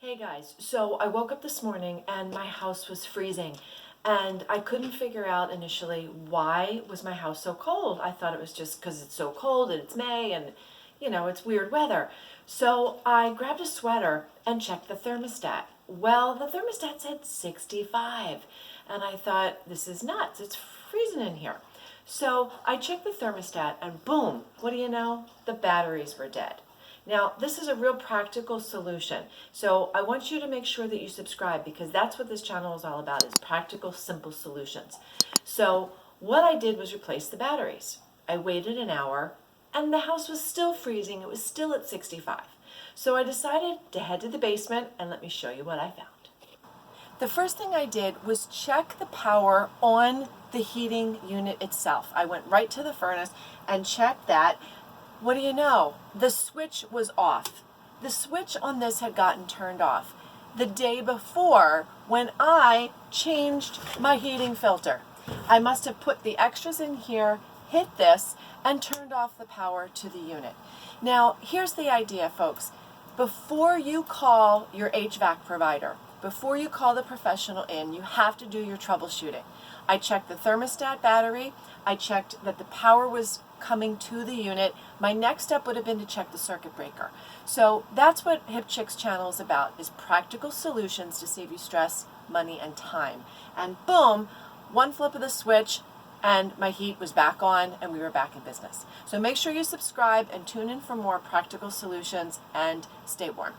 Hey guys, so I woke up this morning and my house was freezing and I couldn't figure out initially why was my house so cold. I thought it was just because it's so cold and it's May and it's weird weather. So I grabbed a sweater and checked the thermostat. Well, the thermostat said 65 and I thought, this is nuts, it's freezing in here. So I checked the thermostat and boom, what do you know? The batteries were dead. Now, this is a real practical solution. So I want you to make sure that you subscribe because that's what this channel is all about, is practical, simple solutions. So what I did was replace the batteries. I waited an hour and the house was still freezing. It was still at 65. So I decided to head to the basement and let me show you what I found. The first thing I did was check the power on the heating unit itself. I went right to the furnace and checked that. What do you know? The switch was off. The switch on this had gotten turned off the day before when I changed my heating filter. I must have put the extras in here, hit this, and turned off the power to the unit. Now, here's the idea, folks. Before you call your HVAC provider, before you call the professional in, you have to do your troubleshooting. I checked the thermostat battery. I checked that the power was coming to the unit. My next step would have been to check the circuit breaker. So that's what Hip Chick's channel is about, is practical solutions to save you stress, money, and time. And boom, one flip of the switch and my heat was back on and we were back in business. So make sure you subscribe and tune in for more practical solutions and stay warm.